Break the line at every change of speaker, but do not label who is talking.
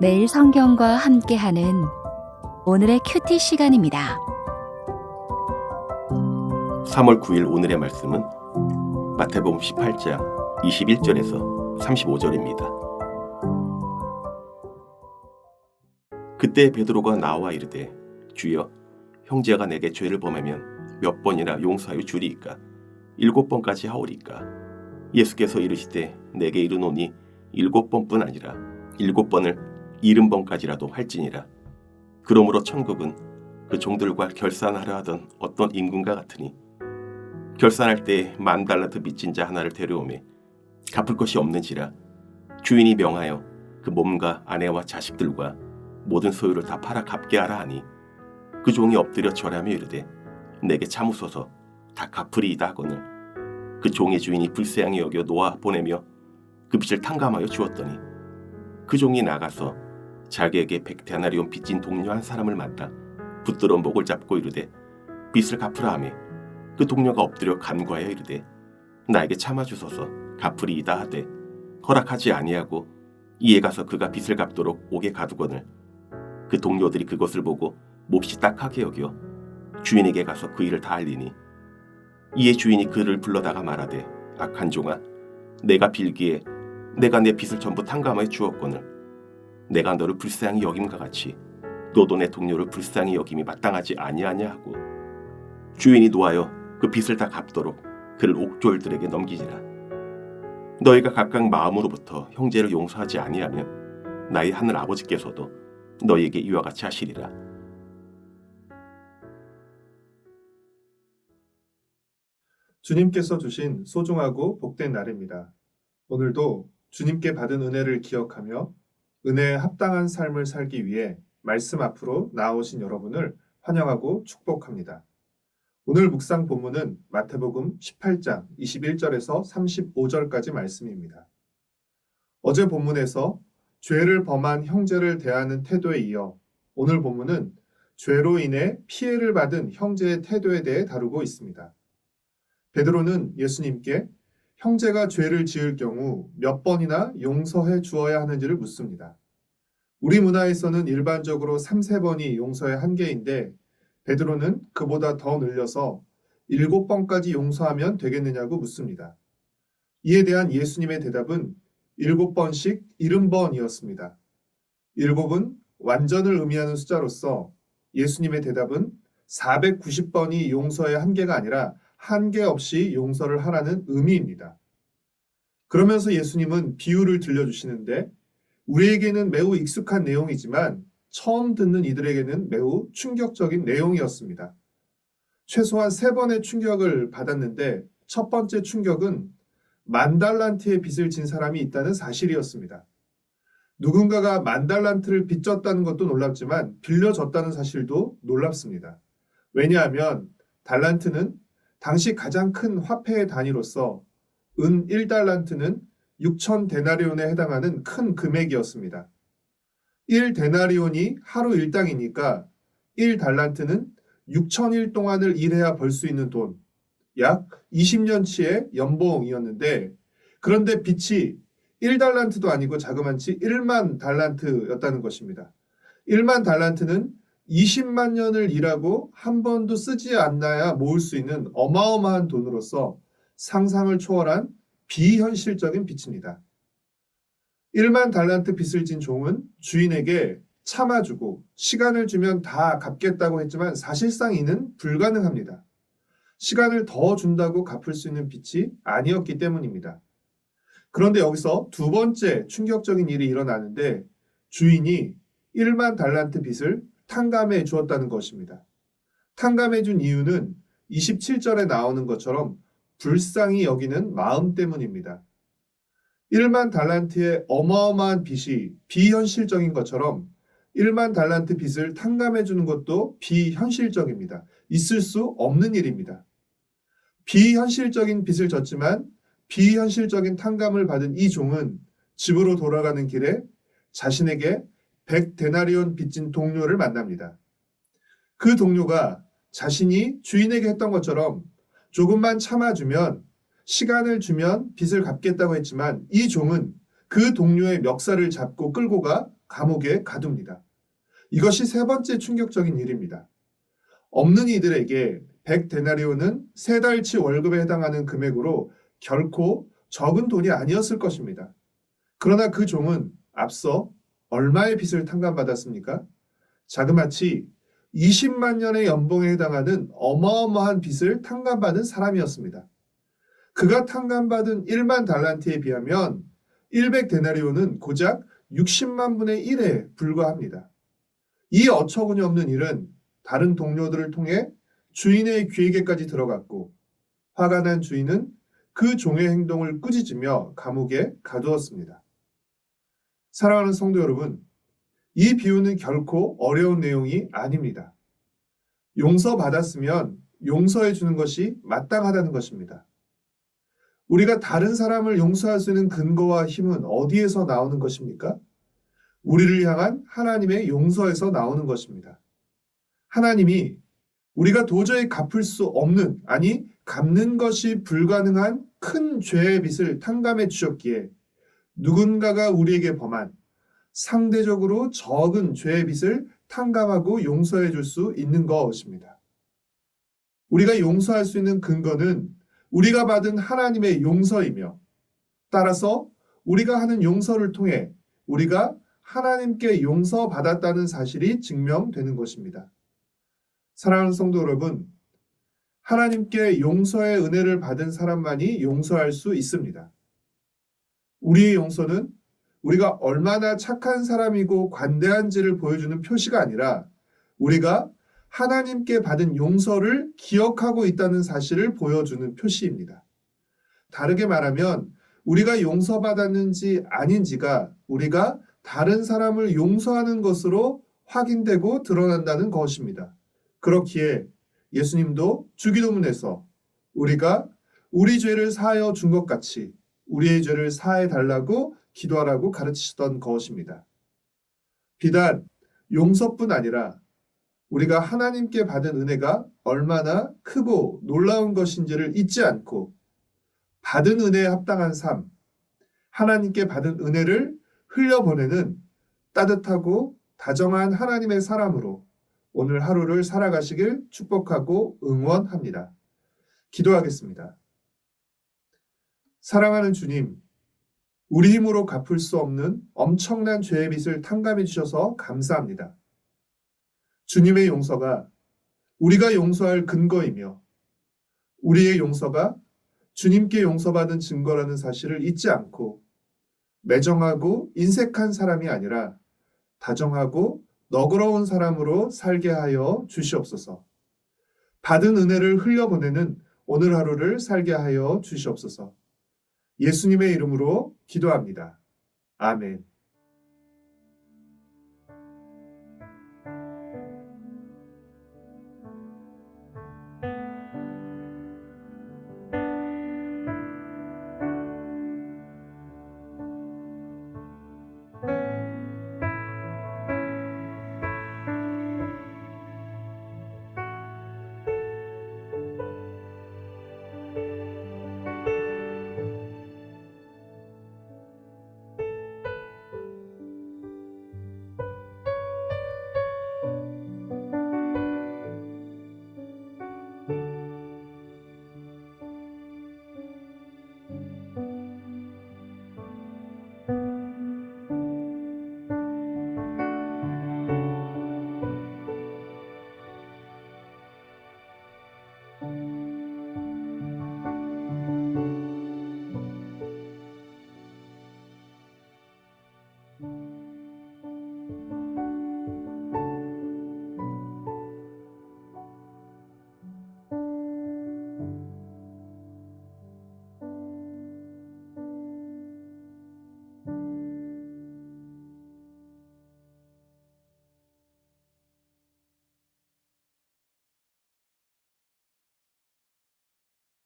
매일 성경과 함께하는 오늘의 큐티 시간입니다.
3월 9일 오늘의 말씀은 마태복음 18장 21절에서 35절입니다. 그때 베드로가 나와 이르되 주여 형제가 내게 죄를 범하면 몇 번이나 용서하여 주리이까 7번까지 하오리까. 예수께서 이르시되 내게 이르노니 7번뿐 아니라 7번을 70번까지라도 할지니라. 그러므로 천국은 그 종들과 결산하려 하던 어떤 임금과 같으니 결산할 때 10,000달란트 빚진 자 하나를 데려오매 갚을 것이 없는지라 주인이 명하여 그 몸과 아내와 자식들과 모든 소유를 다 팔아 갚게 하라 하니 그 종이 엎드려 절하며 이르되 내게 참으소서 다 갚으리이다 하거늘 그 종의 주인이 불쌍히 여겨 놓아 보내며 그 빚을 탕감하여 주었더니 그 종이 나가서 자기에게 100데나리온 빚진 동료 한 사람을 만나 붙들어 목을 잡고 이르되 빚을 갚으라 하매 그 동료가 엎드려 간구하여 이르되 나에게 참아주소서 갚으리이다 하되 허락하지 아니하고 이에 가서 그가 빚을 갚도록 옥에 가두거늘 그 동료들이 그것을 보고 몹시 딱하게 여겨 주인에게 가서 그 일을 다 알리니 이에 주인이 그를 불러다가 말하되 악한 종아 내가 빌기에 내가 내 빚을 전부 탕감하여 주었거늘 내가 너를 불쌍히 여김과 같이 너도 내 동료를 불쌍히 여김이 마땅하지 아니하냐 하고 주인이 노하여 그 빚을 다 갚도록 그를 옥졸들에게 넘기지라. 너희가 각각 마음으로부터 형제를 용서하지 아니하면 나의 하늘 아버지께서도 너희에게 이와 같이 하시리라.
주님께서 주신 소중하고 복된 날입니다. 오늘도 주님께 받은 은혜를 기억하며 은혜에 합당한 삶을 살기 위해 말씀 앞으로 나오신 여러분을 환영하고 축복합니다. 오늘 묵상 본문은 마태복음 18장 21절에서 35절까지 말씀입니다. 어제 본문에서 죄를 범한 형제를 대하는 태도에 이어 오늘 본문은 죄로 인해 피해를 받은 형제의 태도에 대해 다루고 있습니다. 베드로는 예수님께 형제가 죄를 지을 경우 몇 번이나 용서해 주어야 하는지를 묻습니다. 우리 문화에서는 일반적으로 3-4번이 용서의 한계인데 베드로는 그보다 더 늘려서 7번까지 용서하면 되겠느냐고 묻습니다. 이에 대한 예수님의 대답은 7번씩 70번이었습니다. 7은 완전을 의미하는 숫자로서 예수님의 대답은 490번이 용서의 한계가 아니라 한계 없이 용서를 하라는 의미입니다. 그러면서 예수님은 비유를 들려주시는데 우리에게는 매우 익숙한 내용이지만 처음 듣는 이들에게는 매우 충격적인 내용이었습니다. 최소한 3번의 충격을 받았는데 첫 번째 충격은 10,000달란트의 빚을 진 사람이 있다는 사실이었습니다. 누군가가 10,000달란트를 빚졌다는 것도 놀랍지만 빌려줬다는 사실도 놀랍습니다. 왜냐하면 달란트는 당시 가장 큰 화폐의 단위로서 은 1달란트는 6,000데나리온에 해당하는 큰 금액이었습니다. 1데나리온이 하루 일당이니까 1달란트는 6,000일 동안을 일해야 벌 수 있는 돈, 약 20년치의 연봉이었는데 그런데 빚이 1달란트도 아니고 자그만치 1만 달란트였다는 것입니다. 1만 달란트는 20만 년을 일하고 한 번도 쓰지 않나야 모을 수 있는 어마어마한 돈으로서 상상을 초월한 비현실적인 빚입니다. 1만 달란트 빚을 진 종은 주인에게 참아주고 시간을 주면 다 갚겠다고 했지만 사실상 이는 불가능합니다. 시간을 더 준다고 갚을 수 있는 빚이 아니었기 때문입니다. 그런데 여기서 두 번째 충격적인 일이 일어나는데 주인이 1만 달란트 빚을 탕감해 주었다는 것입니다. 탕감해 준 이유는 27절에 나오는 것처럼 불쌍히 여기는 마음 때문입니다. 1만 달란트의 어마어마한 빚이 비현실적인 것처럼 1만 달란트 빚을 탕감해 주는 것도 비현실적입니다. 있을 수 없는 일입니다. 비현실적인 빚을 졌지만 비현실적인 탕감을 받은 이 종은 집으로 돌아가는 길에 자신에게 100데나리온 빚진 동료를 만납니다. 그 동료가 자신이 주인에게 했던 것처럼 조금만 참아주면 시간을 주면 빚을 갚겠다고 했지만 이 종은 그 동료의 멱살을 잡고 끌고 가 감옥에 가둡니다. 이것이 세 번째 충격적인 일입니다. 없는 이들에게 100데나리온은 세 달치 월급에 해당하는 금액으로 결코 적은 돈이 아니었을 것입니다. 그러나 그 종은 앞서 얼마의 빚을 탕감받았습니까? 자그마치 20만 년의 연봉에 해당하는 어마어마한 빚을 탕감받은 사람이었습니다. 그가 탕감받은 1만 달란트에 비하면 100데나리온은 고작 60만 분의 1에 불과합니다. 이 어처구니 없는 일은 다른 동료들을 통해 주인의 귀에게까지 들어갔고 화가 난 주인은 그 종의 행동을 꾸짖으며 감옥에 가두었습니다. 사랑하는 성도 여러분, 이 비유는 결코 어려운 내용이 아닙니다. 용서받았으면 용서해 주는 것이 마땅하다는 것입니다. 우리가 다른 사람을 용서할 수 있는 근거와 힘은 어디에서 나오는 것입니까? 우리를 향한 하나님의 용서에서 나오는 것입니다. 하나님이 우리가 도저히 갚을 수 없는, 아니 갚는 것이 불가능한 큰 죄의 빚을 탕감해 주셨기에 누군가가 우리에게 범한 상대적으로 적은 죄의 빚을 탕감하고 용서해 줄 수 있는 것입니다. 우리가 용서할 수 있는 근거는 우리가 받은 하나님의 용서이며 따라서 우리가 하는 용서를 통해 우리가 하나님께 용서받았다는 사실이 증명되는 것입니다. 사랑하는 성도 여러분, 하나님께 용서의 은혜를 받은 사람만이 용서할 수 있습니다. 우리의 용서는 우리가 얼마나 착한 사람이고 관대한지를 보여주는 표시가 아니라 우리가 하나님께 받은 용서를 기억하고 있다는 사실을 보여주는 표시입니다. 다르게 말하면 우리가 용서받았는지 아닌지가 우리가 다른 사람을 용서하는 것으로 확인되고 드러난다는 것입니다. 그렇기에 예수님도 주기도문에서 우리가 우리 죄를 사하여 준 것 같이 우리의 죄를 사해 달라고 기도하라고 가르치셨던 것입니다. 비단 용서뿐 아니라 우리가 하나님께 받은 은혜가 얼마나 크고 놀라운 것인지를 잊지 않고 받은 은혜에 합당한 삶, 하나님께 받은 은혜를 흘려보내는 따뜻하고 다정한 하나님의 사람으로 오늘 하루를 살아가시길 축복하고 응원합니다. 기도하겠습니다. 사랑하는 주님, 우리 힘으로 갚을 수 없는 엄청난 죄의 빚을 탕감해 주셔서 감사합니다. 주님의 용서가 우리가 용서할 근거이며 우리의 용서가 주님께 용서받은 증거라는 사실을 잊지 않고 매정하고 인색한 사람이 아니라 다정하고 너그러운 사람으로 살게 하여 주시옵소서. 받은 은혜를 흘려보내는 오늘 하루를 살게 하여 주시옵소서. 예수님의 이름으로 기도합니다. 아멘.